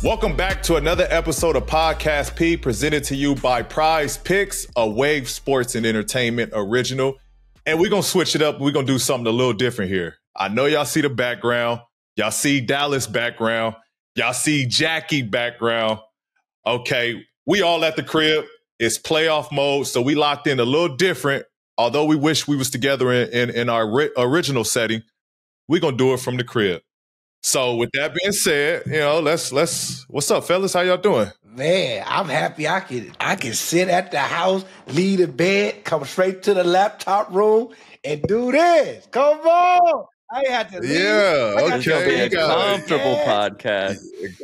Welcome back to another episode of Podcast P, presented to you by Prize Picks, a Wave Sports and Entertainment original. And we're going to switch it up. We're going to do something a little different here. I know y'all see the background. Y'all see Dallas background. Y'all see Jackie background. Okay, we all at the crib. It's playoff mode, so we locked in a little different. Although we wish we was together in our original setting, we're going to do it from the crib. So with that being said, let's what's up, fellas? How y'all doing? Man, I'm happy I can sit at the house, leave the bed, come straight to the laptop room and do this. Come on. I had to leave. Yeah, okay. You got a comfortable podcast.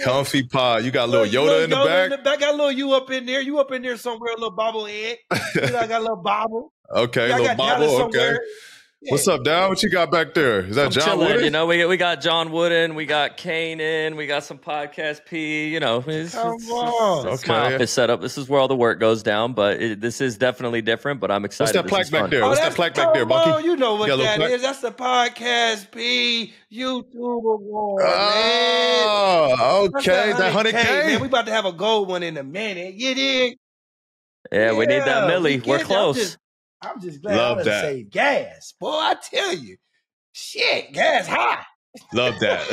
Comfy pod. You got a little Yoda in the back. Got a little you up in there. You up in there somewhere, a little bobblehead. I got a little bobble. Okay, a little bobble. Okay. Yeah. What's up, Dad? What you got back there? Is that John chilling, Wooden? We got John Wooden, we got Kane in, we got some podcast P. It's my office setup. This is where all the work goes down, but this is definitely different. But I'm excited. What's that plaque back there? What's that plaque back there, Bunky? You know what that is? That's the podcast P YouTube Award. Oh, okay. That 100K. Man, we about to have a gold one in a minute. You dig? Yeah, we need that milli. We're close. I'm just glad I done saved gas. Boy, I tell you. Shit, gas high. Love that.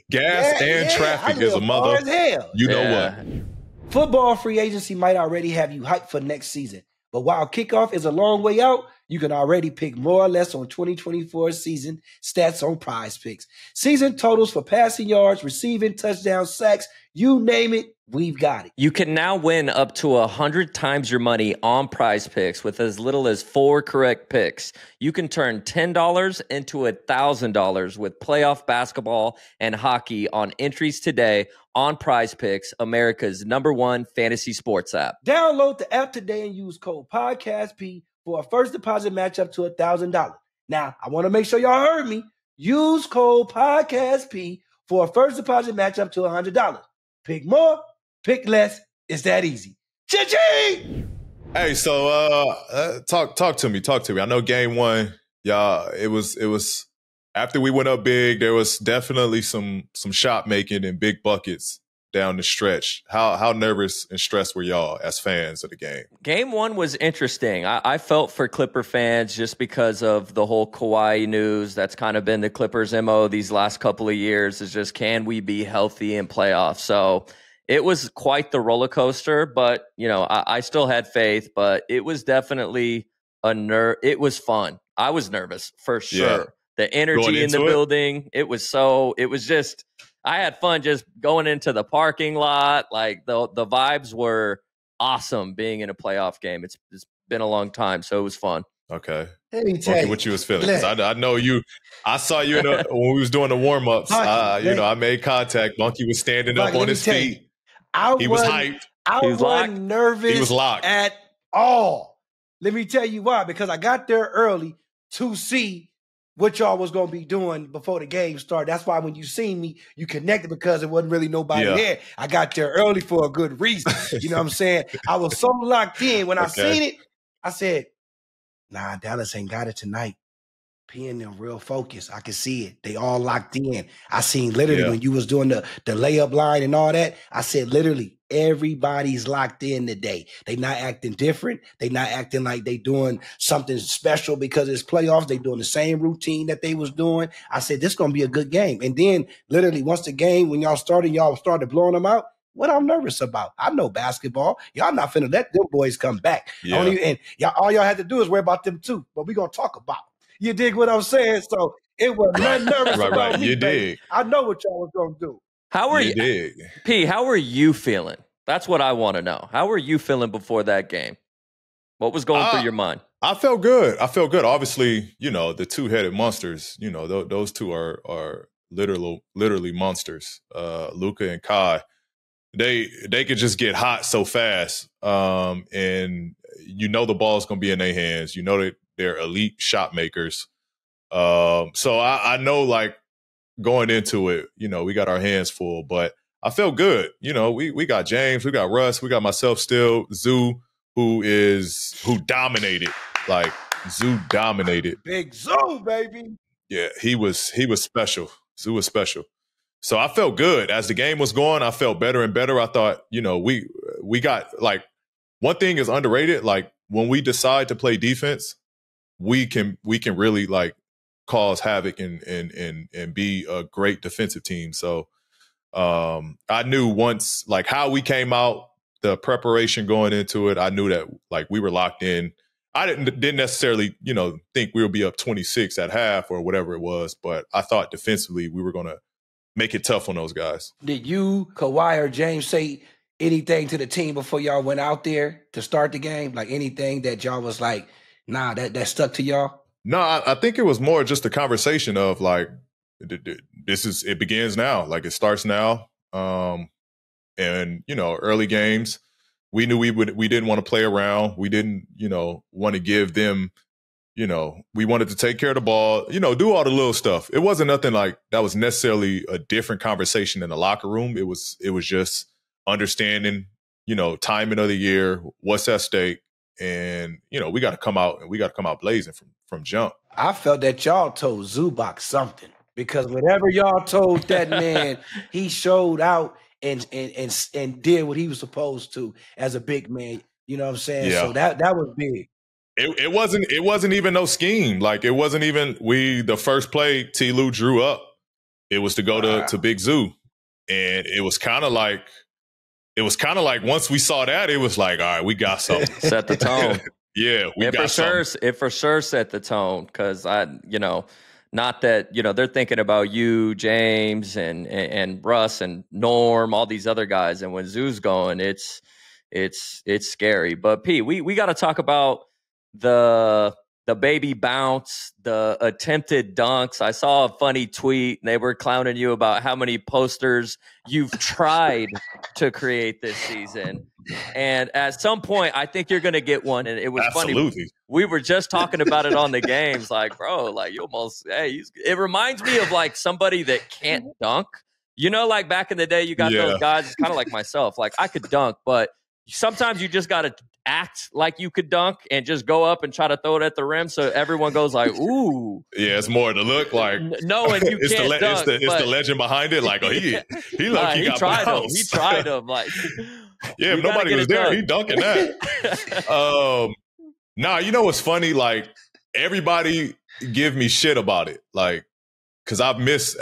gas and traffic is a mother. As hell. You know what? Football free agency might already have you hyped for next season. But while kickoff is a long way out, you can already pick more or less on 2024 season stats on Prize Picks. Season totals for passing yards, receiving, touchdowns, sacks, you name it, we've got it. You can now win up to 100 times your money on Prize Picks with as little as 4 correct picks. You can turn $10 into $1,000 with playoff basketball and hockey on entries today on Prize Picks, America's #1 fantasy sports app. Download the app today and use code PODCASTP for a first deposit match up to $1,000. Now, I want to make sure y'all heard me. Use code PODCASTP for a first deposit match up to $100. Pick more, pick less. It's that easy. Cha-ching! Hey, so talk to me. I know game one, y'all, it was after we went up big, there was definitely some shot making and big buckets down the stretch. How nervous and stressed were y'all as fans of the game? Game one was interesting. I felt for Clipper fans just because of the whole Kawhi news. That's kind of been the Clippers' MO these last couple of years, is just, can we be healthy in playoffs? So it was quite the roller coaster, but I still had faith, but it was definitely it was fun. I was nervous for sure. Yeah. The energy in the building, I had fun just going into the parking lot. Like the vibes were awesome being in a playoff game. It's been a long time, so it was fun. Okay. Bunky, what you was feeling? Because I know you. I saw you when we was doing the warm-ups. I made contact. Bunky was standing up on his feet. He was hyped. I wasn't nervous he was locked. at all. Let me tell you why. Because I got there early to see what y'all was going to be doing before the game started. That's why when you seen me, you connected, because there wasn't really nobody there. I got there early for a good reason. You know what I'm saying? I was so locked in. When I seen it, I said, nah, Dallas ain't got it tonight. P and them real focused. I can see it. They all locked in. I seen literally when you was doing the layup line and all that, I said literally everybody's locked in today. They not acting different. They not acting like they doing something special because it's playoffs. They doing the same routine that they was doing. I said, this going to be a good game. And then literally once the game, when y'all started blowing them out, what I'm nervous about. I know basketball. Y'all not finna let them boys come back. Yeah. All y'all had to do is worry about them too. But we going to talk about it. You dig what I'm saying? So it was nothing nervous about me. You dig. I know what y'all was going to do. How are you? P, how are you feeling? That's what I want to know. How were you feeling before that game? What was going through your mind? I felt good. Obviously, the two-headed monsters, those two are literally monsters. Luka and Kai. They could just get hot so fast. And the ball's going to be in their hands. That they're elite shot makers. So I know, like, going into it, we got our hands full, but I felt good. We got James, we got Russ, we got myself still, Zoo, who dominated. Like, Zoo dominated. Big Zoo, baby. Yeah, he was special. Zoo was special. So I felt good. As the game was going, I felt better and better. I thought, we got, like, one thing is underrated. Like, when we decide to play defense, we can really, like, cause havoc and be a great defensive team. So I knew once, like, how we came out, the preparation going into it, I knew that, like, we were locked in. I didn't necessarily, think we would be up 26 at half or whatever it was, but I thought defensively we were going to make it tough on those guys. Did you, Kawhi, or James say anything to the team before y'all went out there to start the game? Like, anything that y'all was like, nah, that stuck to y'all? No, I think it was more just a conversation of, like, it begins now. Like, it starts now. And, early games, we knew we didn't want to play around. We didn't, want to give them, we wanted to take care of the ball, do all the little stuff. It wasn't nothing like that was necessarily a different conversation in the locker room. It was just understanding, timing of the year, what's at stake. And, we got to come out blazing from jump. I felt that y'all told Zubac something, because whatever y'all told that man, he showed out and did what he was supposed to as a big man. You know what I'm saying? Yeah. So that was big. It wasn't even no scheme. Like, it wasn't even the first play T. Lou drew up. It was to go to Big Zoo. And it was kind of like once we saw that, it was like, all right, we got something. Set the tone. Yeah, we got something. It for sure set the tone, because not that, they're thinking about you, James, and Russ and Norm, all these other guys. And when Zoo's going, it's scary. But P, we got to talk about the baby bounce, the attempted dunks. I saw a funny tweet, and they were clowning you about how many posters you've tried to create this season. And at some point, I think you're going to get one. And it was Absolutely funny. We were just talking about it on the games. Like, bro, like, you almost, it reminds me of, like, somebody that can't dunk. Like, back in the day, you got those guys, it's kind of like myself. Like, I could dunk, but sometimes you just got to act like you could dunk and just go up and try to throw it at the rim, so everyone goes like, ooh. Yeah, it's more to look like. No, and you can't dunk. It's the legend behind it. Like, oh, he got tried him. bounced. He tried him. Like, yeah, if nobody was there, he dunking that. Nah, you know what's funny? Like, everybody give me shit about it. Like, because I've missed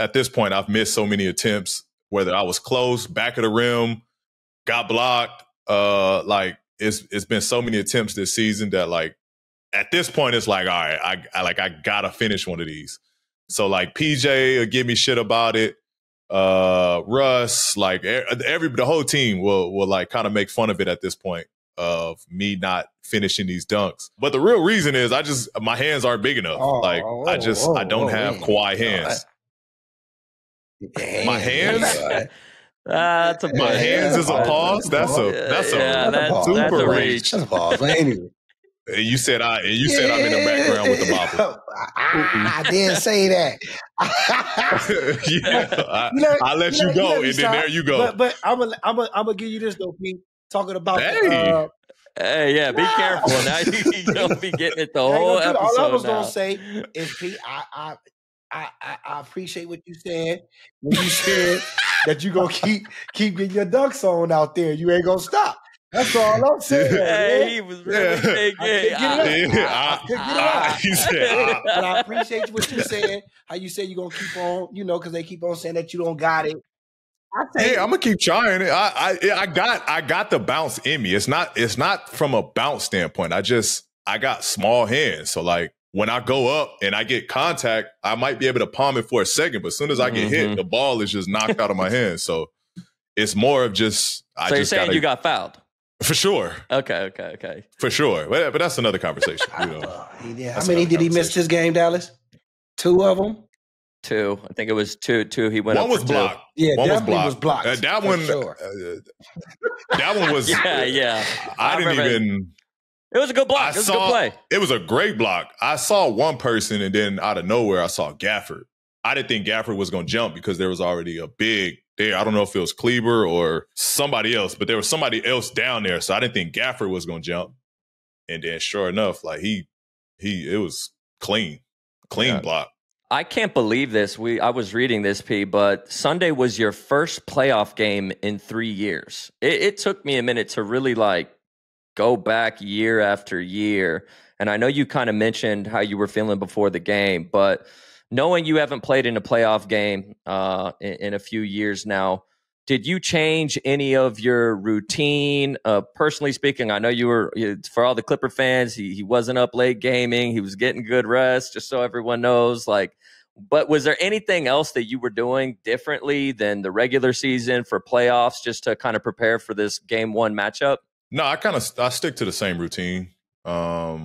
so many attempts, whether I was close, back of the rim, got blocked. Like, it's been so many attempts this season that, like, at this point, it's like, all right, I gotta finish one of these. So, like, PJ will give me shit about it. Russ, like, the whole team will like kind of make fun of it at this point of me not finishing these dunks. But the real reason is my hands aren't big enough. I don't have Kawhi hands. My hands. That's a my hands is a pause. That's a reach. That's a pause. Anyway. And you said I'm in the background with the bopper. I didn't say that. I'll let you go, and then there you go. But I'm gonna give you this though, Pete. Talking about hey, yeah, be careful. Now you don't be getting it the whole episode. All I was gonna say is, Pete, I appreciate what you said when you said that you gonna keep getting your dunks on out there. You ain't gonna stop. That's all I'm saying. Hey, he was really big. But I appreciate what you saying. How you say you gonna keep on, because they keep on saying that you don't got it. Hey, I'm gonna keep trying. I got the bounce in me. It's not from a bounce standpoint. I got small hands, so like when I go up and I get contact, I might be able to palm it for a second, but as soon as I get hit, the ball is just knocked out of my hands. So it's more of just. So you're saying you got fouled? For sure. Okay. For sure, but that's another conversation. How many did he miss this game, Dallas? 2 of them. 2. I think it was 2. He went. One up was blocked. Yeah, one was blocked. That one. Sure. That one was. Yeah. I didn't even. It was a good block. It was a good play. It was a great block. I saw one person, and then out of nowhere, I saw Gafford. I didn't think Gafford was going to jump because there was already a big there. I don't know if it was Kleber or somebody else, but there was somebody else down there. So I didn't think Gafford was going to jump. And then sure enough, like it was clean block. I can't believe this. I was reading this, P, but Sunday was your first playoff game in 3 years. It took me a minute to really go back year after year. And I know you kind of mentioned how you were feeling before the game, but knowing you haven't played in a playoff game in a few years now, did you change any of your routine? Personally speaking, I know for all the Clipper fans, he wasn't up late gaming. He was getting good rest, just so everyone knows. But was there anything else that you were doing differently than the regular season for playoffs just to kind of prepare for this game one matchup? No, I stick to the same routine. I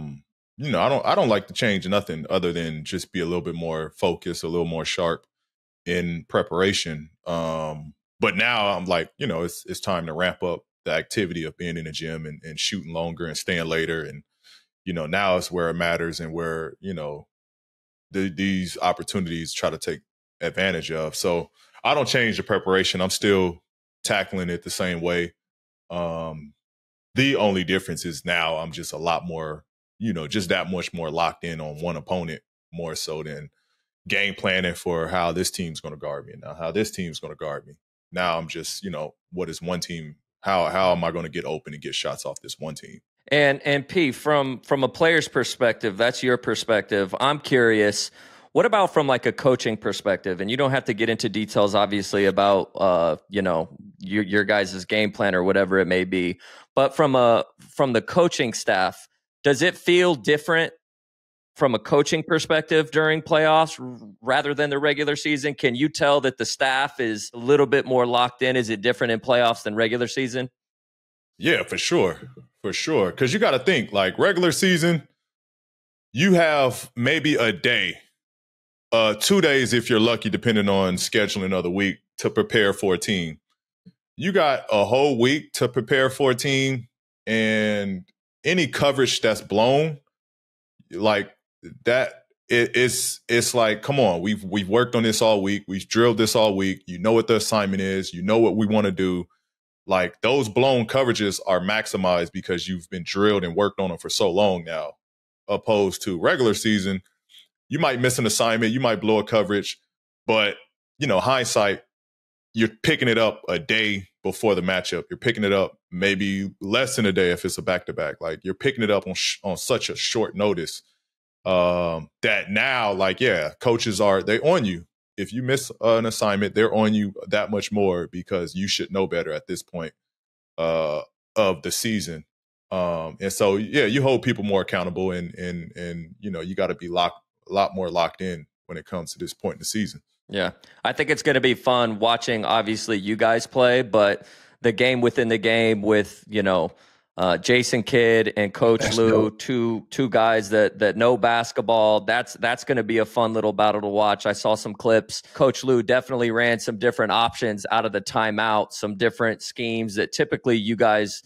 don't like to change nothing other than just be a little bit more focused, a little more sharp in preparation. But now I'm like, it's time to ramp up the activity of being in the gym and shooting longer and staying later. And, now it's where it matters and where, these opportunities try to take advantage of. So I don't change the preparation. I'm still tackling it the same way. The only difference is now I'm just a lot more, just that much more locked in on one opponent more so than game planning for how this team's going to guard me and now how this team's going to guard me. Now I'm just, what is one team? How am I going to get open and get shots off this one team? And P, from a player's perspective, that's your perspective. I'm curious, what about from a coaching perspective? And you don't have to get into details, obviously, about your guys' game plan or whatever it may be. But from the coaching staff, does it feel different from a coaching perspective during playoffs rather than the regular season? Can you tell that the staff is a little bit more locked in? Is it different in playoffs than regular season? Yeah, for sure. For sure. Because you got to think, regular season, you have maybe a day, 2 days if you're lucky, depending on scheduling of the week, to prepare for a team. You got a whole week to prepare for a team, and any coverage that's blown, that it's like, come on, we've worked on this all week. We've drilled this all week. You know what the assignment is. You know what we want to do. Those blown coverages are maximized because you've been drilled and worked on them for so long now, opposed to regular season. You might miss an assignment. You might blow a coverage, but hindsight, you're picking it up a day before the matchup. You're picking it up maybe less than a day if it's a back-to-back. You're picking it up on such a short notice that now, coaches they on you. If you miss an assignment, they're on you that much more because you should know better at this point of the season. And so, you hold people more accountable and you got to be a lot more locked in when it comes to this point in the season. Yeah, I think it's going to be fun watching, obviously, you guys play, but the game within the game with, Jason Kidd and Coach Lou, two guys that know basketball. That's going to be a fun little battle to watch. I saw some clips. Coach Lou definitely ran some different options out of the timeout, some different schemes that typically you guys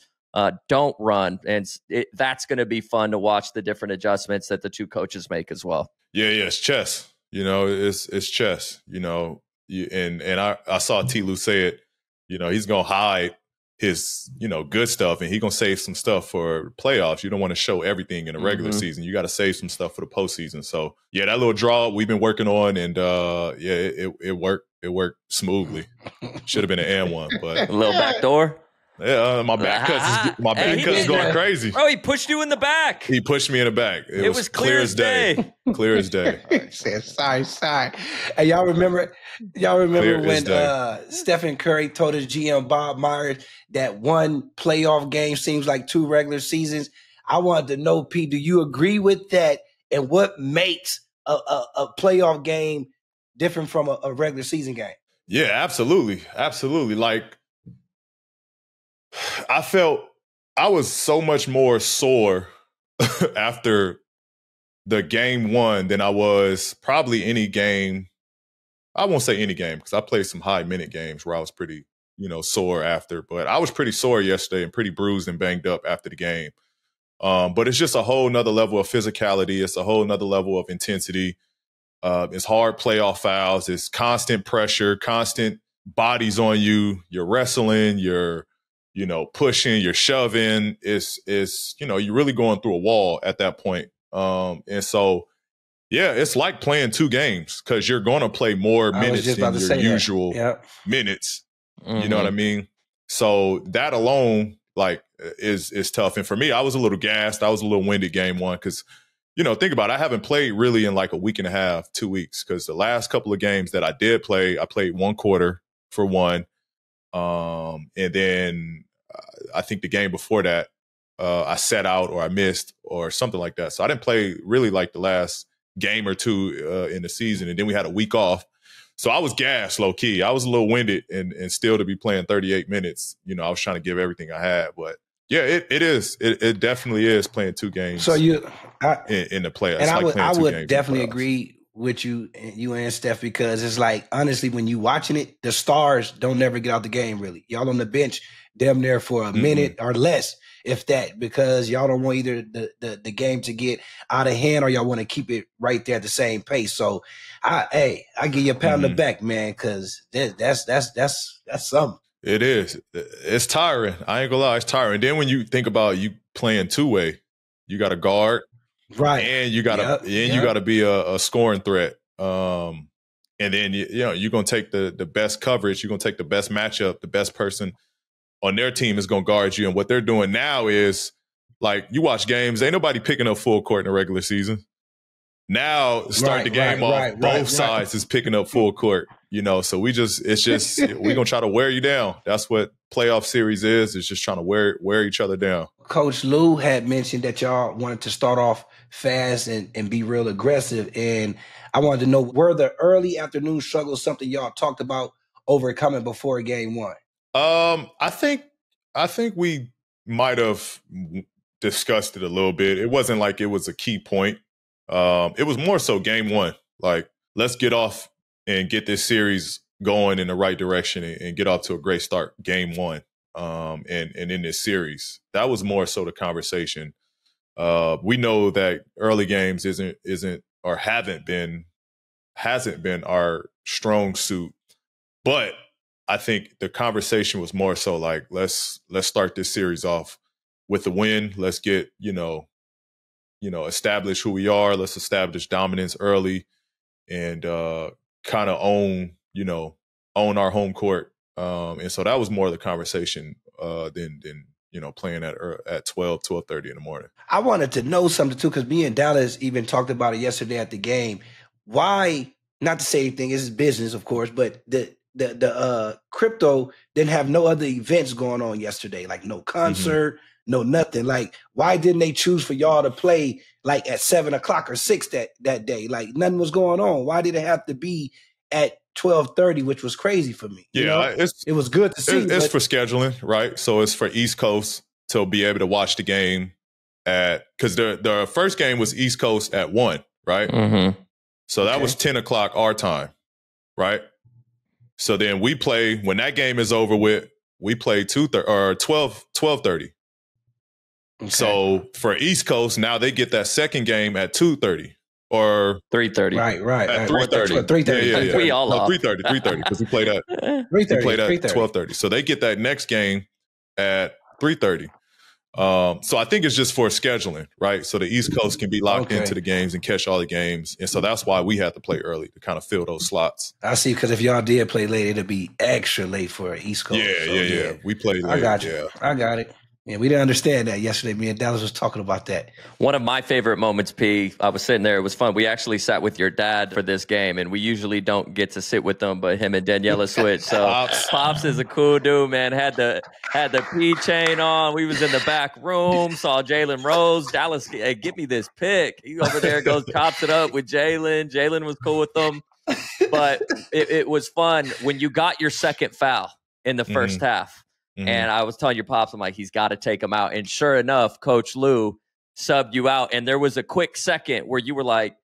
don't run. And that's going to be fun to watch the different adjustments that the two coaches make as well. Yeah, it's chess. It's chess, and I saw T. Lou say it, he's going to hide his, good stuff and he's going to save some stuff for playoffs. You don't want to show everything in the regular season. You got to save some stuff for the postseason. So, that little draw we've been working on and, it worked. It worked smoothly. Should have been an and one, but a little backdoor. Yeah, my back cut's going crazy. Bro, he pushed you in the back. He pushed me in the back. It was clear as day. Clear as day. He said, sorry. Hey, y'all remember when Stephen Curry told his GM Bob Myers that one playoff game seems like 2 regular seasons? I wanted to know, P, do you agree with that? And what makes a playoff game different from a regular season game? Yeah, absolutely. Absolutely. I felt I was so much more sore after the game one than I was probably any game. I won't say any game because I played some high minute games where I was pretty, sore after. But I was pretty sore yesterday and pretty bruised and banged up after the game. But it's just a whole nother level of physicality. It's a whole nother level of intensity. It's hard playoff fouls. It's constant pressure, constant bodies on you. You're wrestling. You're pushing, you're shoving, you're really going through a wall at that point. And so, Yeah, it's like playing 2 games because you're going to play more minutes than your usual minutes. You know what I mean? So that alone, like, is tough. And for me, I was a little gassed. I was a little winded game 1 because, you know, think about it. I haven't played really in like a week and a half, 2 weeks, because the last couple of games that I did play, I played 1 quarter for one. And then I think the game before that, I sat out or I missed or something like that. So I didn't play really like the last game or 2 in the season. And then we had a week off. So I was gassed, low key. I was a little winded, and still to be playing 38 minutes, you know, I was trying to give everything I had. But yeah, it definitely is playing 2 games. So in the playoffs. And I would definitely agree with you and Steph, because it's like, honestly, when you watching it, the stars don't never get out the game, really. Y'all on the bench, damn near for a minute or less, if that, because y'all don't want either the game to get out of hand or y'all want to keep it right there at the same pace. So I give you a pound on the back, man, because that's something. It is. It's tiring. I ain't gonna lie, it's tiring. And then when you think about you playing 2-way, you got a guard, right? And you got you got to be a scoring threat. And then you're gonna take the best coverage. You're gonna take the best matchup. The best person on their team is gonna guard you. And what they're doing now is, like, you watch games. Ain't nobody picking up full court in the regular season. Now, start the game off, both sides is picking up full court, you know, so we're going to try to wear you down. That's what playoff series is. It's just trying to wear each other down. Coach Lou had mentioned that y'all wanted to start off fast and be real aggressive. And I wanted to know, were the early afternoon struggles something y'all talked about overcoming before game 1? I think we might have discussed it a little bit. It wasn't like it was a key point. It was more so game 1. Like, let's get off and get this series going in the right direction and get off to a great start game 1. And in this series, that was more so the conversation. We know that early games isn't or hasn't been our strong suit, but I think the conversation was more so like, let's start this series off with a win. Let's get, establish who we are. Let's establish dominance early and kind of own our home court. And so that was more of the conversation than playing at 12:30 in the morning. I wanted to know something too, because me and Dallas even talked about it yesterday at the game. Why, not to say anything, it's business, of course, but the crypto didn't have no other events going on yesterday, like no concert, no nothing. Like, why didn't they choose for y'all to play like at 7:00 or 6 that day? Like, nothing was going on. Why did it have to be at 12:30, which was crazy for me? It was good to see. It's for scheduling, right? So it's for East Coast to be able to watch the game because the first game was East Coast at 1, right? Mm-hmm. So that was 10:00 our time, right? So then we play, when that game is over with, we play 12:30. Okay. So for East Coast, now they get that second game at 2:30 or 3:30. Right. At 3:30. 3:30. Yeah. We all no, 3:30 because we played at 12:30. So they get that next game at 3:30. So I think it's just for scheduling, right? So the East Coast can be locked into the games and catch all the games. And so that's why we had to play early to kind of fill those slots. I see, because if y'all did play late, it'd be extra late for East Coast. Yeah. We played late. I got you. I got it. Yeah, we didn't understand that yesterday. Me and Dallas was talking about that. One of my favorite moments, P, I was sitting there. It was fun. We actually sat with your dad for this game, and we usually don't get to sit with them, but him and Daniela switched. So Pops is a cool dude, man. Had the P chain on. We was in the back room, saw Jalen Rose. Dallas, hey, give me this pick. He over there goes, chops it up with Jalen. Jalen was cool with them. But it was fun when you got your second foul in the first half. Mm-hmm. And I was telling your Pops, I'm like, he's got to take him out. And sure enough, Coach Lou subbed you out. And there was a quick second where you were like,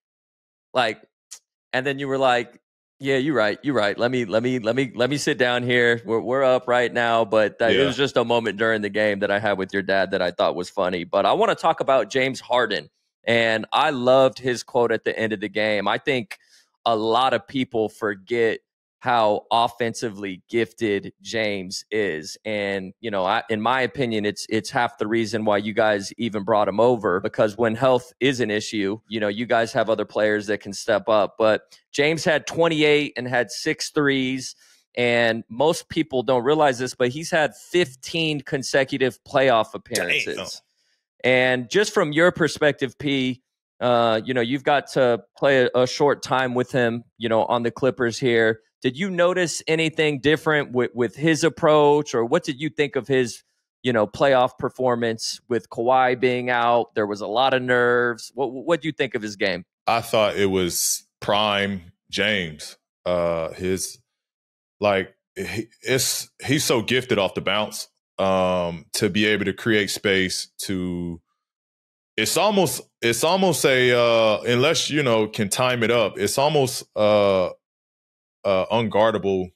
and then you were like, yeah, you're right. Let me sit down here. We're up right now. But it was just a moment during the game that I had with your dad that I thought was funny. But I want to talk about James Harden. And I loved his quote at the end of the game. I think a lot of people forget how offensively gifted James is. And, you know, in my opinion, it's half the reason why you guys even brought him over, because when health is an issue, you know, you guys have other players that can step up. But James had 28 and had 6 threes. And most people don't realize this, but he's had 15 consecutive playoff appearances. Damn. And just from your perspective, P, you know, you've got to play a short time with him, you know, on the Clippers here. Did you notice anything different with his approach, or what did you think of his, you know, playoff performance with Kawhi being out? There was a lot of nerves. What do you think of his game? I thought it was prime James. He's so gifted off the bounce, to be able to create space to. It's almost a unless you know can time it up. It's almost unguardable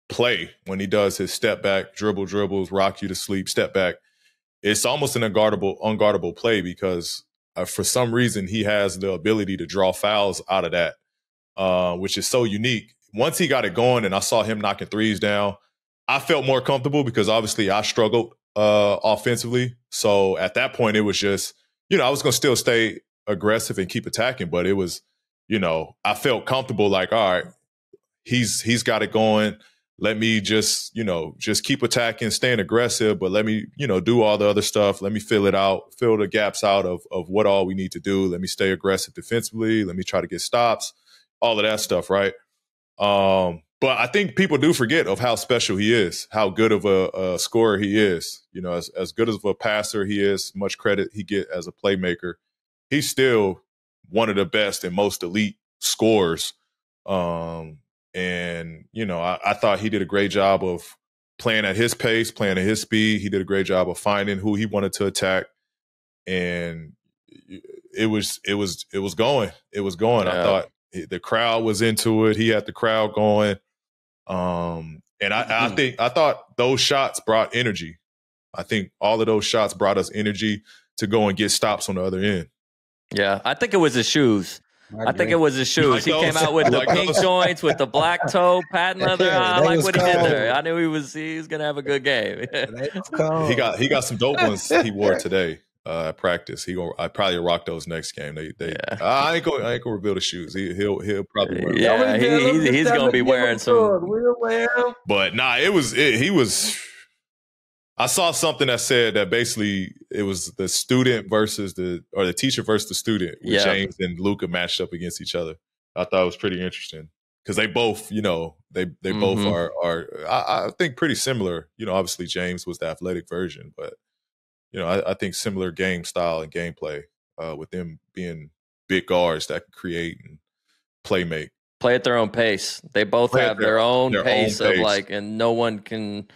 play when he does his step back, dribbles, rock you to sleep, step back. It's almost an unguardable play because for some reason he has the ability to draw fouls out of that, which is so unique. Once he got it going and I saw him knocking threes down, I felt more comfortable because obviously I struggled offensively. So at that point, it was just, you know, I was going to still stay aggressive and keep attacking, but it was, you know, I felt comfortable like, all right, he's got it going. Let me just keep attacking, staying aggressive, but let me, you know, do all the other stuff. Let me fill the gaps out of what all we need to do. Let me stay aggressive defensively. Let me try to get stops, all of that stuff, right? But I think people do forget of how special he is, how good of a scorer he is. You know, as good of a passer he is, much credit he get as a playmaker. He's still one of the best and most elite scorers. And, you know, I thought he did a great job of playing at his pace, playing at his speed. He did a great job of finding who he wanted to attack. And it was going. It was going. Yeah. I thought the crowd was into it. He had the crowd going. And I thought those shots brought energy. I think all of those shots brought us energy to go and get stops on the other end. Yeah, I think it was his shoes. I think it was his shoes. He came out with the pink joints, with the black toe, patent leather. I like what he did there. I knew he was going to have a good game. He got some dope ones he wore today at practice. I probably rock those next game. I ain't gonna reveal the shoes. He'll probably wear them. Yeah, he's gonna be wearing some. But nah, he was. I saw something that said that basically it was the student versus the teacher versus the student. With James and Luka matched up against each other. I thought it was pretty interesting because they both, you know, they both are I think pretty similar. You know, obviously James was the athletic version, but you know, I think similar game style and gameplay with them being big guards that can create and play at their own pace. They both have their own pace of like, and no one can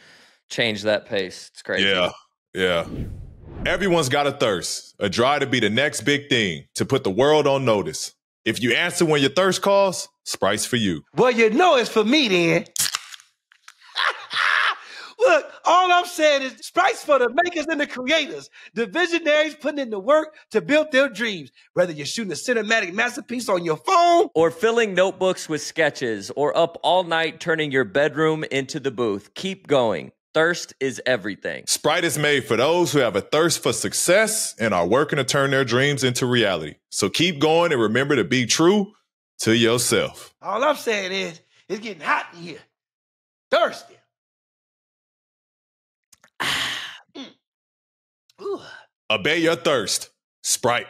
change that pace. It's crazy. Yeah. Everyone's got a thirst, a drive to be the next big thing, to put the world on notice. If you answer when your thirst calls, Sprite's for you. Well, you know it's for me then. Look, all I'm saying is Sprite's for the makers and the creators, the visionaries putting in the work to build their dreams. Whether you're shooting a cinematic masterpiece on your phone, or filling notebooks with sketches, or up all night turning your bedroom into the booth, keep going. Thirst is everything. Sprite is made for those who have a thirst for success and are working to turn their dreams into reality. So keep going and remember to be true to yourself. All I'm saying is it's getting hot in here. Thirsty. Obey your thirst. Sprite.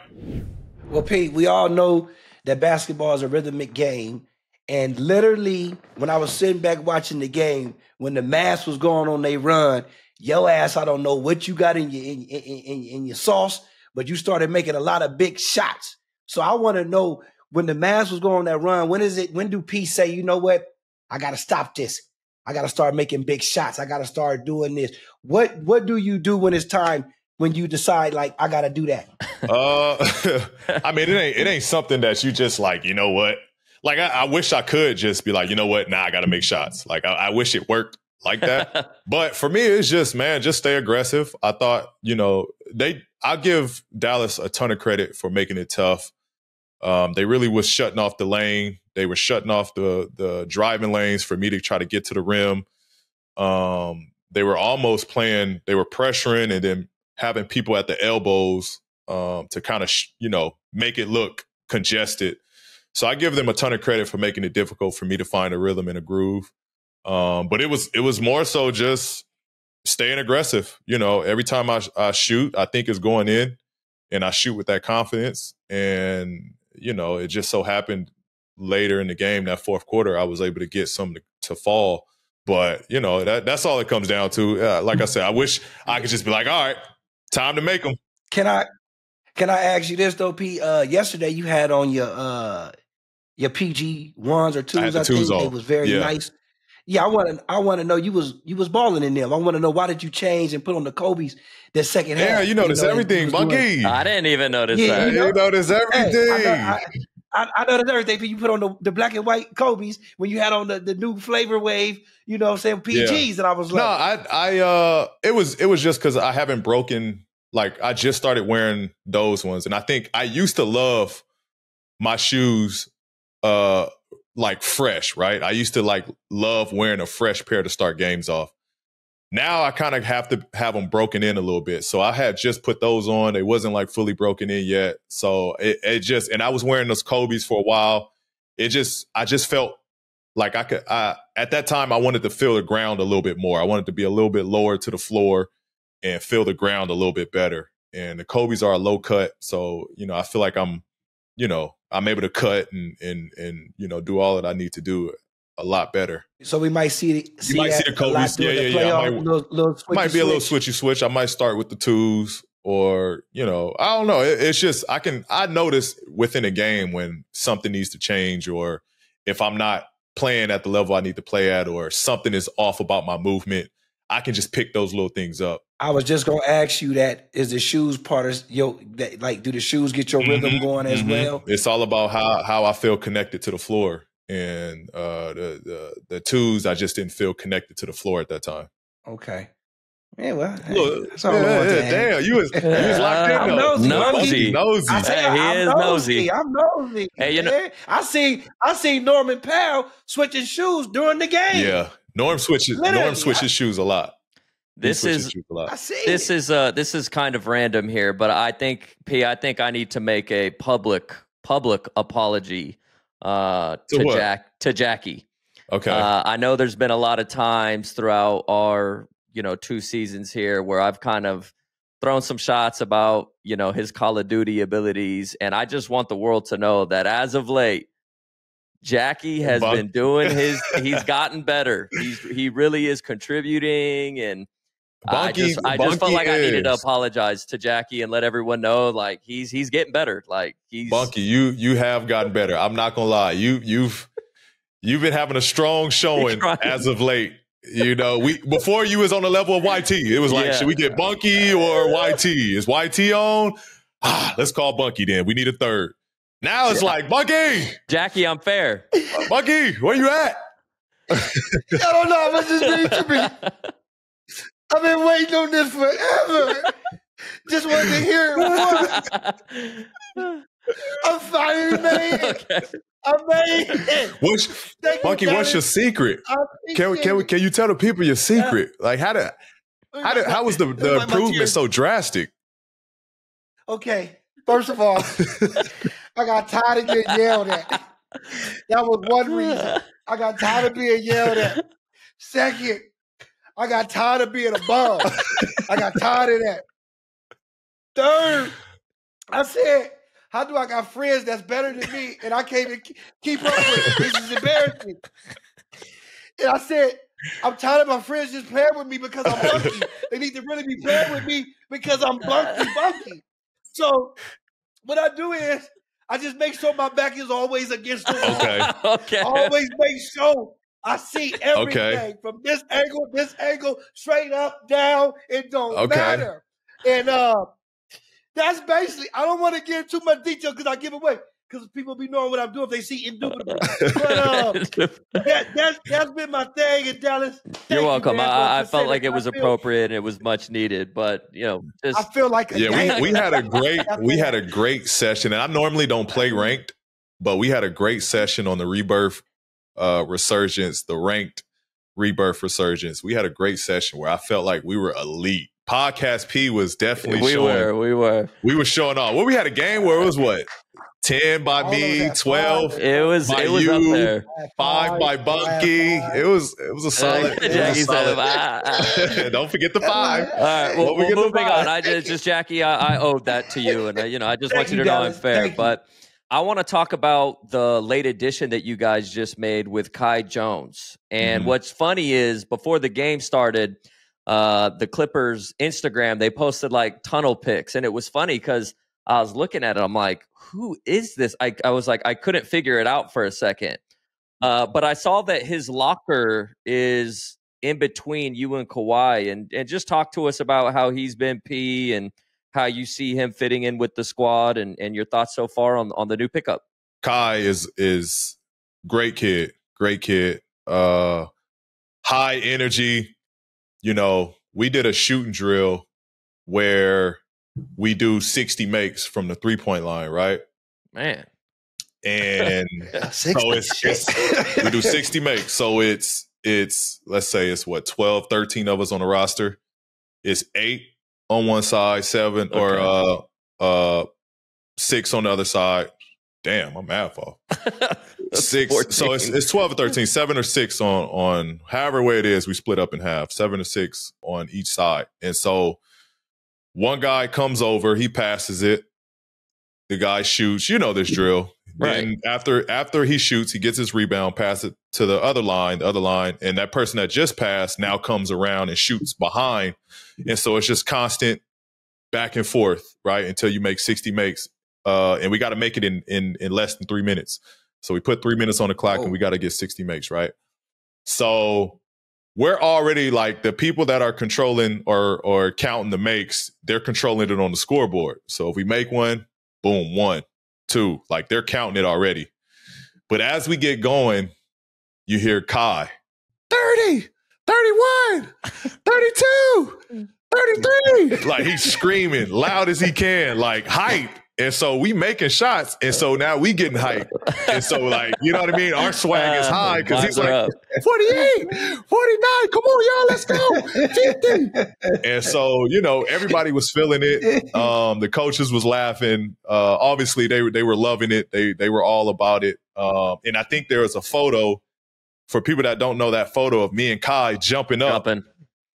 Well, Pete, we all know that basketball is a rhythmic game. And literally, when I was sitting back watching the game, when the Mavs was going on their run, your ass, I don't know what you got in your sauce, but you started making a lot of big shots. So I want to know, when the Mavs was going on that run, when do P say, you know what? I got to stop this. I got to start making big shots. I got to start doing this. What do you do when it's time, when you decide, like, I got to do that? I mean, it ain't something that you just like, you know what? Like, I wish I could just be like, you know what? Nah, I got to make shots. Like, I wish it worked like that. But for me, it's just, man, just stay aggressive. I thought, you know, I give Dallas a ton of credit for making it tough. They really was shutting off the lane. They were shutting off the driving lanes for me to try to get to the rim. They were almost playing, they were pressuring and then having people at the elbows to kind of, make it look congested. So I give them a ton of credit for making it difficult for me to find a rhythm and a groove. But it was more so just staying aggressive. Every time I shoot, I think it's going in, and I shoot with that confidence. And, it just so happened later in the game, that fourth quarter, I was able to get some to fall. But, that's all it comes down to. Like I said, I wish I could just be like, all right, time to make them. Can I ask you this, though, P? Yesterday you had on your PG 1s or 2s, I think. On. It was very nice. Yeah, I want to know, you was balling in them. I want to know, why did you change and put on the Kobe's the second half? Yeah, you notice everything, Monkey. I didn't even notice that. You notice everything. Hey, I noticed everything. You put on the black and white Kobe's when you had on the new flavor wave, PGs, and I was like, no, it was just because I haven't broken. Like, I just started wearing those ones, and I think I used to love my shoes like fresh, right? I used to love wearing a fresh pair to start games off. Now I kind of have to have them broken in a little bit. So I had just put those on. It wasn't fully broken in yet. So it just, and I was wearing those Kobe's for a while. I just felt like at that time, I wanted to feel the ground a little bit more. I wanted to be a little bit lower to the floor and feel the ground a little bit better. And the Kobe's are a low cut. So, I feel like I'm able to cut and do all that I need to do a lot better. So we might see the Kobe's. Might be a little switchy switch. I might start with the 2s, or, I don't know. It's just, I notice within a game when something needs to change, or if I'm not playing at the level I need to play at, or something is off about my movement, I can just pick those little things up. I was just going to ask you that. Is the shoes part of do the shoes get your rhythm going as well? It's all about how I feel connected to the floor. And the 2s, I just didn't feel connected to the floor at that time. Okay. Yeah, well, that's all I want to damn, you was locked in. I'm nosy. I said, he is nosy. I'm nosy. Hey, I seen Norman Powell switching shoes during the game. Yeah, Norm switches shoes a lot. This is kind of random here, but I think I need to make a public apology to Jackie. Okay. I know there's been a lot of times throughout our 2 seasons here where I've kind of thrown some shots about his Call of Duty abilities, and I just want the world to know that as of late, Jackie has been doing he's gotten better. He really is contributing, and I just felt like I needed to apologize to Jackie and let everyone know he's getting better. Bunky, you have gotten better. I'm not gonna lie. You've been having a strong showing as of late. Before you was on the level of YT. It was should we get Bunky or YT? Is YT on? Let's call Bunky then. We need a third. Now it's Bunky! Jackie, I'm fair. Bunky, where you at? I don't know. What's this mean to me? I've been waiting on this forever. Just wanted to hear it once. I'm finally made it. Okay. I made it. Bunky, what's your secret? Can you tell the people your secret? How was the improvement so drastic? Okay, first of all, I got tired of getting yelled at. That was one reason. I got tired of being yelled at. Second, I got tired of being a bum. I got tired of that. Third, I said, how do I got friends that's better than me and I can't even keep up with it? This is embarrassing. And I said, I'm tired of my friends just playing with me because I'm bunky. They need to really be playing with me because I'm bunky. So what I do is I just make sure my back is always against the wall. Okay. Always make sure I see everything from this angle, straight up, down. It don't matter. And that's basically, I don't want to get into too much detail because I give away. Because people be knowing what I'm doing if they see indubitable. But that's been my thing in Dallas. You're welcome. I felt like it was appropriate and it was much needed. But I feel like we had a great session. And I normally don't play ranked, But we had a great session on the Rebirth Resurgence, the ranked Rebirth Resurgence. We had a great session where I felt like we were elite. Podcast P was definitely showing. We were showing off. Well, we had a game where it was what? 10 by me, 12 it was by up there. 5 by Bunky. It was a solid. Don't forget the 5. All right, well, moving on. I just Jackie, I owed that to you, and I just want you to know I'm fair. But I want to talk about the late addition that you guys just made with Kai Jones. And what's funny is before the game started, the Clippers Instagram, they posted like tunnel pics, and it was funny because I was looking at it. I'm like, who is this? I was like, I couldn't figure it out for a second. But I saw that his locker is in between you and Kawhi, and just talk to us about how he's been, P, and how you see him fitting in with the squad, and your thoughts so far on the new pickup. Kai is great kid, high energy. We did a shooting drill where we do 60 makes from the 3-point line, right? Man. And so we do 60 makes. So it's let's say it's what, 12, 13 of us on the roster. It's 8 on one side, 7 or 6 on the other side. Damn, I'm math off. 6. 14. So it's 12 or 13, 7 or 6 on however way it is, we split up in half, 7 or 6 on each side. And so one guy comes over, he passes it. The guy shoots. You know this drill. Right. Then after he shoots, he gets his rebound, pass it to the other line, and that person that just passed now comes around and shoots behind. And so it's just constant back and forth, right, until you make 60 makes. And we got to make it in less than 3 minutes. So we put 3 minutes on the clock and we got to get 60 makes, right? So we're already like the people that are controlling or counting the makes, they're controlling it on the scoreboard. So if we make one, boom, 1, 2, like they're counting it already. But as we get going, you hear Kai, 30, 31, 32, 33. Like he's screaming loud as he can, like hype. And so we making shots. And so now we getting hyped. And so like, you know what I mean? Our swag is high because he's like, 48, 49, come on, y'all, let's go. 50. And so, everybody was feeling it. The coaches was laughing. Obviously they were loving it. They were all about it. And I think there was a photo, for people that don't know that photo, of me and Kai jumping up.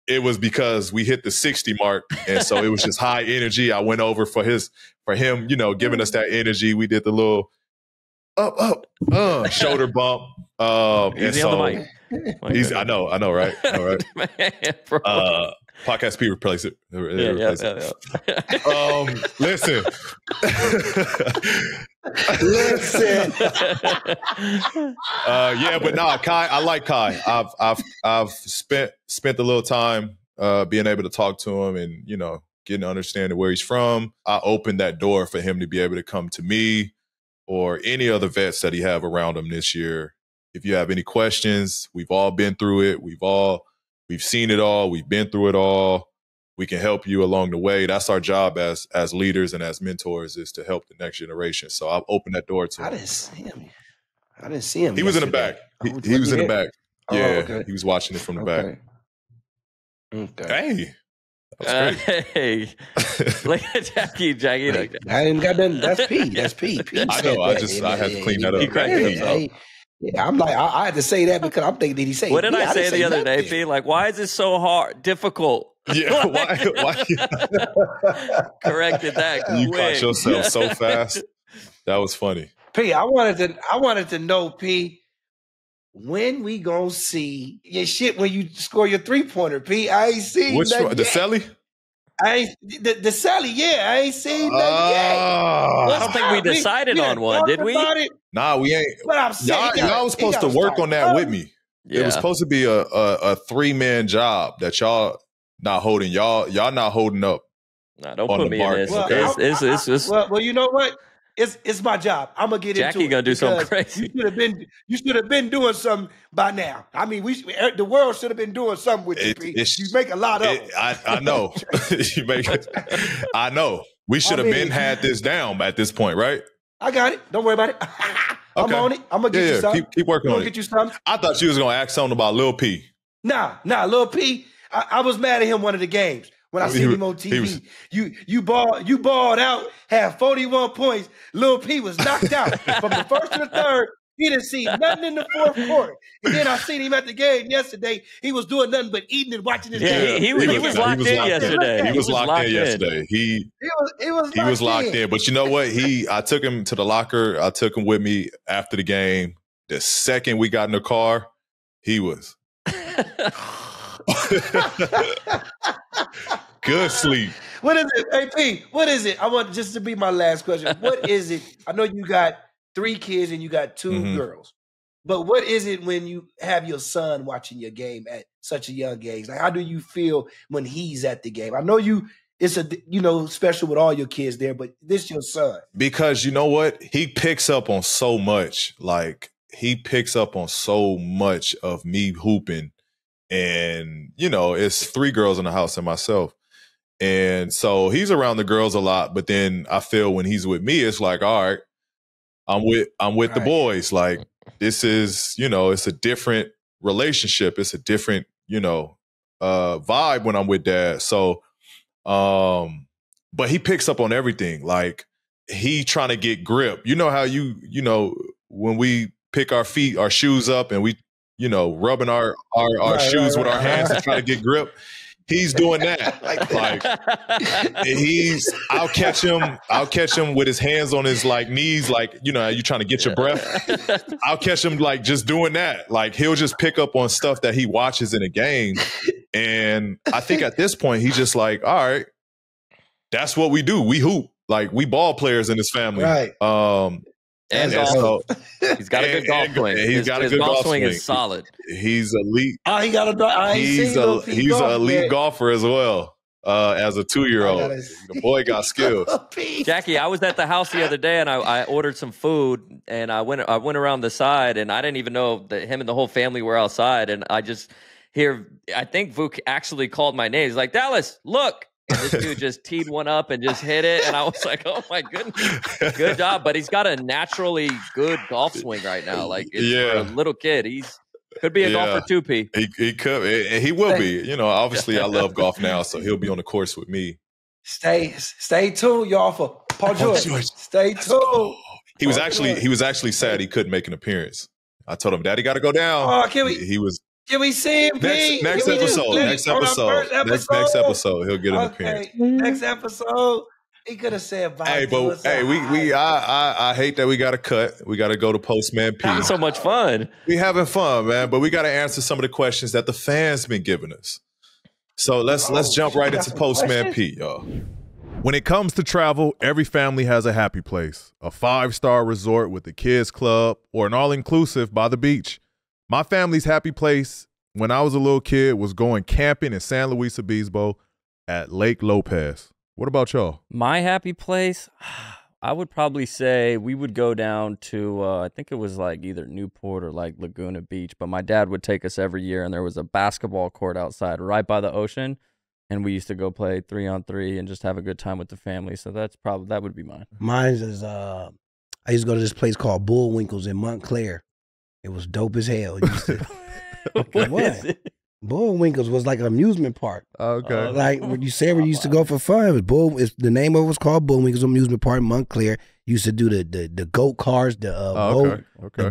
It was because we hit the 60 mark. And so it was just high energy. I went over for him, giving us that energy. We did the little up, shoulder bump. Easy on the mic. Easy, I know, right? All right. Man, Podcast P replace it. Yeah. Listen. But nah, Kai, I like Kai. I've spent a little time being able to talk to him and, getting to understand where he's from. I opened that door for him to be able to come to me or any other vets that he have around him this year. If you have any questions, we've all been through it. We've seen it all. We've been through it all. We can help you along the way. That's our job as leaders and as mentors, is to help the next generation. So I'll open that door to him. I didn't see him. He was in the back. He was in the back. Yeah, okay. He was watching it from the back. Okay. Hey. That was great. Hey. Look at Jackie. I didn't got nothing. That's P. That's P. I know. I had to clean that up. He cracked himself. Yeah, I'm like, I had to say that because I'm thinking, did he say? What did I say the other day, P? Like, why is it so hard, difficult? Yeah, why? Corrected that. You caught yourself so fast. That was funny. P, I wanted to know, P, when we gonna see your shit when you score your 3-pointer, P? I ain't seen which one? The Selly? The Sally, yeah, I ain't seen nothing yet. I don't think we decided on one, did we? Nah, we ain't. But I'm saying, y'all was supposed to work on that with me. Yeah. It was supposed to be a 3-man job that y'all not holding. Y'all not holding up. Nah, don't put me in this. Well, you know what? It's my job. I'm gonna get into it. Jackie gonna do something crazy. You should have been doing something by now. I mean, the world should have been doing something with you. You make a lot of them. I know. You make it. I know. We should have been had this down at this point, right? I got it. Don't worry about it. I'm on it. I'm gonna get you something. Keep working on it. Get you something. I thought you was gonna ask something about Lil P. Nah, Lil P. I was mad at him one of the games when I seen him on TV. You balled out, had 41 points. Lil P was knocked out from the first to the third. He didn't see nothing in the fourth quarter. And then I seen him at the game yesterday. He was doing nothing but eating and watching his game. He was locked in yesterday. He was locked in yesterday. He was locked in. But you know what? I took him to the locker. I took him with me after the game. The second we got in the car, he was good sleep. What is it? Hey, P, what is it? I want just to be my last question. What is it? I know you got 3 kids and you got 2 girls. But what is it when you have your son watching your game at such a young age? Like, how do you feel when he's at the game? I know it's special with all your kids there, but this your son. Because you know what? He picks up on so much. Like, he picks up on so much of me hooping. And, it's 3 girls in the house and myself. And so he's around the girls a lot. But then I feel when he's with me, it's like, all right, I'm with the boys. Like, this is, it's a different relationship. It's a different, vibe when I'm with dad. So, but he picks up on everything. Like, he trying to get grip. You know how when we pick our shoes up and we, rubbing our shoes with our hands to try to get grip. He's doing that. Like I'll catch him with his hands on his knees, you trying to get your breath. I'll catch him just doing that. Like, he'll just pick up on stuff that he watches in a game. And I think at this point, he's just like, all right, that's what we do. We hoop. Like, we ball players in this family. Right. And so, he's got a good golf swing. He's got a good golf swing. Is solid. He's elite. He got he's an elite golfer as well. As a 2-year-old, the boy got skills. Jackie, I was at the house the other day and I ordered some food and I went around the side and I didn't even know that him and the whole family were outside and I just I think Vuk actually called my name. He's like, Dallas, look. And this dude just teed one up and just hit it. And I was like, oh, my goodness. Good job. But he's got a naturally good golf swing right now. Like, for a little kid, could be a golfer too, P. He could. And he will be. Obviously, I love golf now, so he'll be on the course with me. Stay tuned, y'all, for Paul George. Stay tuned. He was actually sad he couldn't make an appearance. I told him, Daddy got to go down. Oh, can we? He was. Can we see him, P? Next episode. Next episode, he'll get an appearance. Next episode, he could have said bye. I hate that we got to cut. We got to go to Postman P. Having so much fun. We having fun, man. But we got to answer some of the questions that the fans been giving us. So let's jump right into Postman P, y'all. When it comes to travel, every family has a happy place. A 5-star resort with a kids club or an all-inclusive by the beach. My family's happy place when I was a little kid was going camping in San Luis Obispo at Lake Lopez. What about y'all? My happy place, I would probably say we would go down to, I think it was either Newport or Laguna Beach, but my dad would take us every year and there was a basketball court outside right by the ocean. And we used to go play 3-on-3 and just have a good time with the family. So that would be mine. Mine is, I used to go to this place called Bullwinkles in Montclair. It was dope as hell. Bullwinkles was like an amusement park. Okay. Like when you said we used to go for fun. The name of it was called Bullwinkles Amusement Park in Montclair. Used to do the goat cars, the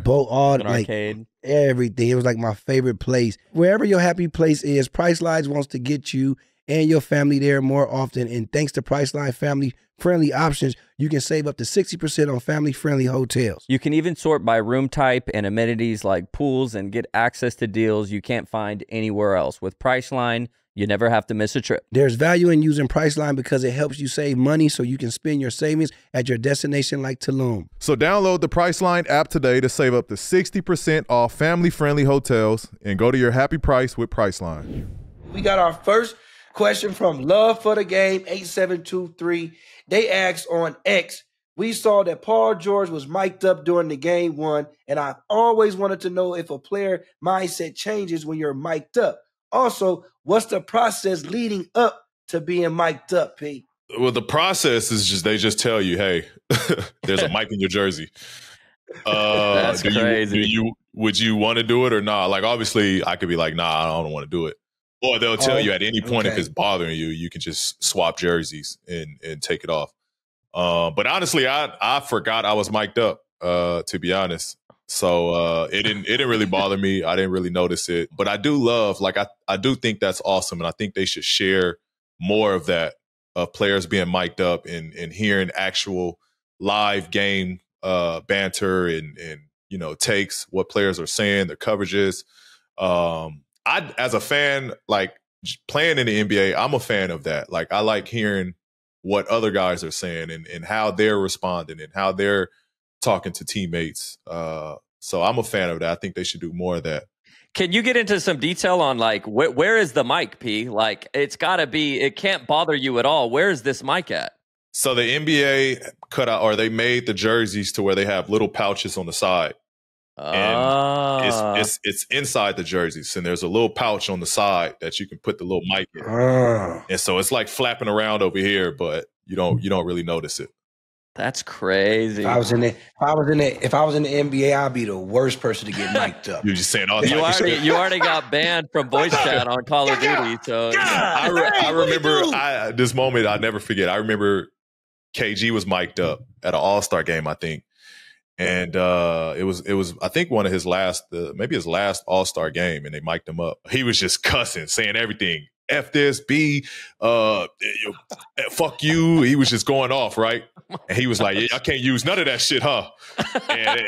boat, all arcade. Everything. It was like my favorite place. Wherever your happy place is, Priceline wants to get you and your family there more often. And thanks to Priceline family-friendly options, you can save up to 60% on family-friendly hotels. You can even sort by room type and amenities like pools and get access to deals you can't find anywhere else. With Priceline, you never have to miss a trip. There's value in using Priceline because it helps you save money so you can spend your savings at your destination like Tulum. So download the Priceline app today to save up to 60% off family-friendly hotels and go to your happy price with Priceline. We got our first question from Love for the Game 8723. They asked on X, we saw that Paul George was mic'd up during the game 1, and I've always wanted to know if a player mindset changes when you're mic'd up. Also, what's the process leading up to being mic'd up, P? Well, the process is just they just tell you, hey, there's a mic in your jersey. That's crazy. Would you want to do it or not? Like, obviously, I could be like, nah, I don't want to do it. Or they'll tell you at any point if it's bothering you, you can just swap jerseys and take it off. But honestly, I forgot I was mic'd up, to be honest. So it didn't really bother me. I didn't really notice it. But I do love, like, I do think that's awesome. And I think they should share more of that, of players being mic'd up and hearing actual live game banter and takes, what players are saying, their coverages. I, as a fan, like playing in the NBA, I'm a fan of that. Like, I like hearing what other guys are saying and how they're responding and how they're talking to teammates. So I'm a fan of that. I think they should do more of that. Can you get into some detail on like where is the mic, P? Like, it's got to be, it can't bother you at all. Where is this mic at? So the NBA cut out, or they made the jerseys to where they have little pouches on the side. And it's inside the jerseys, and there's a little pouch on the side that you can put the little mic in. And so it's like flapping around over here, but you don't really notice it. That's crazy. If I was in the NBA, I'd be the worst person to get mic'd up. You're just saying all you already got banned from voice chat on Call of Duty. So I remember this moment I never forget. I remember KG was mic'd up at an All-Star game, I think. And it was I think one of his last, maybe his last All-Star game, and they mic'd him up. He was just cussing, saying everything. F this, B, fuck you. He was just going off, right? And he was like, yeah, I can't use none of that shit, huh? And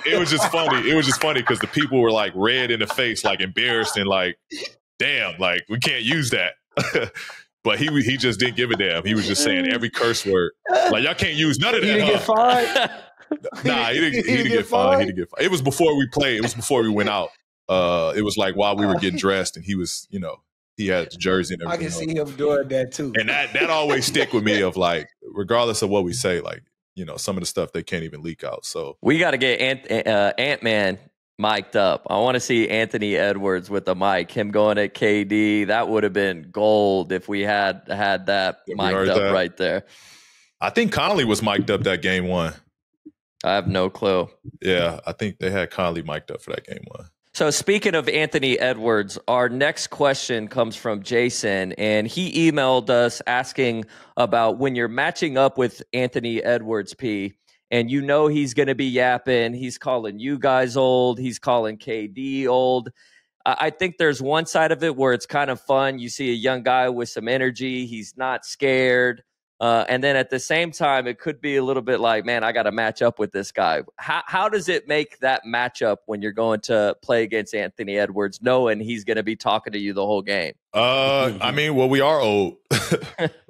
it was just funny. It was just funny because the people were like red in the face, like embarrassed and like, damn, like we can't use that. But he just didn't give a damn. He was just saying every curse word. Like, y'all can't use none of that. He didn't get fined? Nah, he didn't get fined. He didn't get fined. It was before we played. It was before we went out. It was like while we were getting dressed, and he was, he had the jersey and everything. I can see him doing that too. And that always stick with me of like, regardless of what we say, like, some of the stuff they can't even leak out. So we got to get Ant-Man mic'd up. I want to see Anthony Edwards with the mic, him going at KD. That would have been gold if we had that mic'd up right there. I think Conley was mic'd up that game one. I have no clue. Yeah, I think they had Conley mic'd up for that game one. So speaking of Anthony Edwards, our next question comes from Jason, and he emailed us asking about when you're matching up with Anthony Edwards, P, and he's going to be yapping. He's calling you guys old. He's calling KD old. I think there's one side of it where it's kind of fun. You see a young guy with some energy. He's not scared. And then at the same time, it could be a little bit like, man, I got to match up with this guy. How does it make that matchup when you're going to play against Anthony Edwards, knowing he's going to be talking to you the whole game? I mean, well, we are old.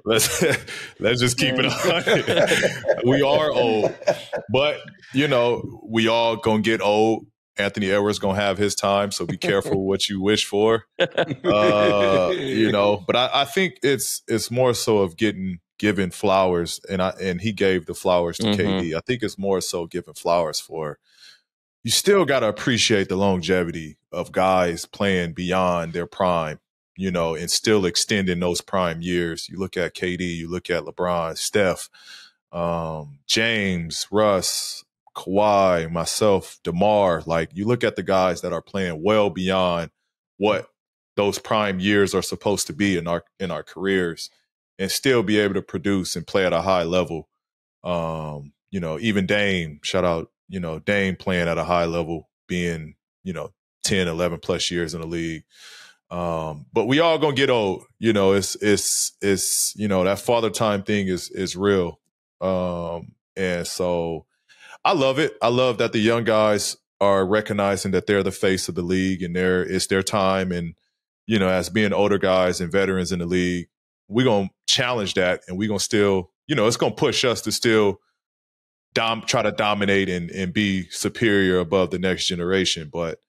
let's just keep it 100. We are old, but we all gonna get old. Anthony Edwards gonna have his time, so be careful what you wish for. But I think it's more so of giving flowers, and he gave the flowers to KD. I think it's more so giving flowers for, you still got to appreciate the longevity of guys playing beyond their prime, and still extending those prime years. You look at KD, you look at LeBron, Steph, James, Russ, Kawhi, myself, DeMar. Like, you look at the guys that are playing well beyond what those prime years are supposed to be in our careers, and still be able to produce and play at a high level. Even Dame, shout out, Dame playing at a high level, being, 10, 11 plus years in the league. But we all gonna get old. It's that father time thing is real. And so I love it. I love that the young guys are recognizing that they're the face of the league and it's their time. And, as being older guys and veterans in the league, we're going to challenge that, and we're going to still, it's going to push us to still try to dominate and be superior above the next generation. But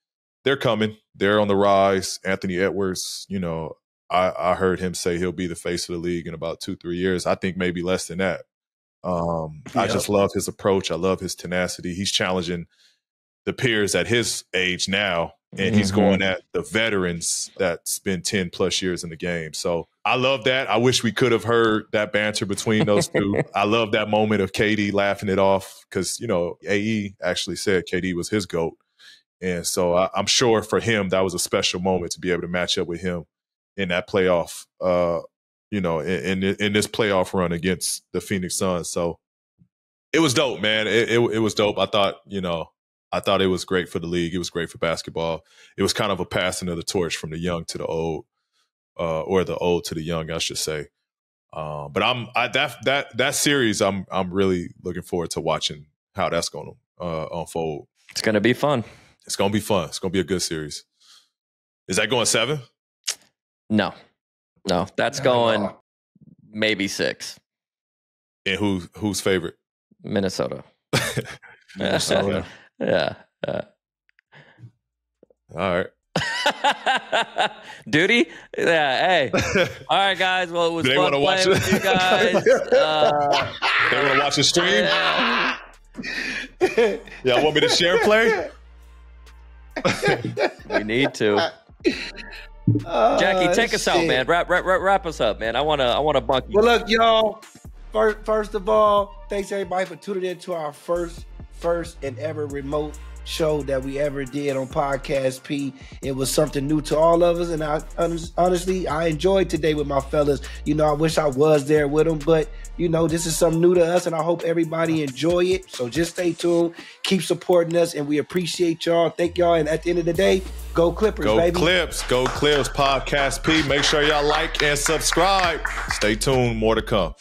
they're coming. They're on the rise. Anthony Edwards, I heard him say he'll be the face of the league in about 2-3 years. I think maybe less than that. I just love his approach. I love his tenacity. He's challenging the peers at his age now And he's going at the veterans that spend 10 plus years in the game. So I love that. I wish we could have heard that banter between those two. I love that moment of KD laughing it off because, you know, AE actually said KD was his GOAT. And so I'm sure for him, that was a special moment to be able to match up with him in that playoff, you know, in this playoff run against the Phoenix Suns. So it was dope, man. It was dope. I thought it was great for the league. It was great for basketball. It was kind of a passing of the torch from the young to the old, or the old to the young, I should say. But that series, I'm really looking forward to watching how that's going to unfold. It's going to be fun. It's going to be fun. It's going to be a good series. Is that going 7? No, that's going maybe 6. And who's favorite? Minnesota. Minnesota. Yeah. All right. Duty? Yeah, hey. All right, guys. Well, it was fun playing with you guys. They want to watch the stream? Y'all want me to share play? We need to. Jackie, take us out, man. Wrap us up, man. I wanna bunk you. Well, look, y'all. First of all, thanks everybody for tuning in to our first and ever remote show that we ever did on Podcast P. It was something new to all of us, and honestly, I enjoyed today with my fellas. You know, I wish I was there with them, but you know, this is something new to us, and I hope everybody enjoy it. So just stay tuned, keep supporting us, and we appreciate y'all. Thank y'all, and at the end of the day, go Clippers, baby. Go Clips, Podcast P. Make sure y'all like and subscribe. Stay tuned, more to come.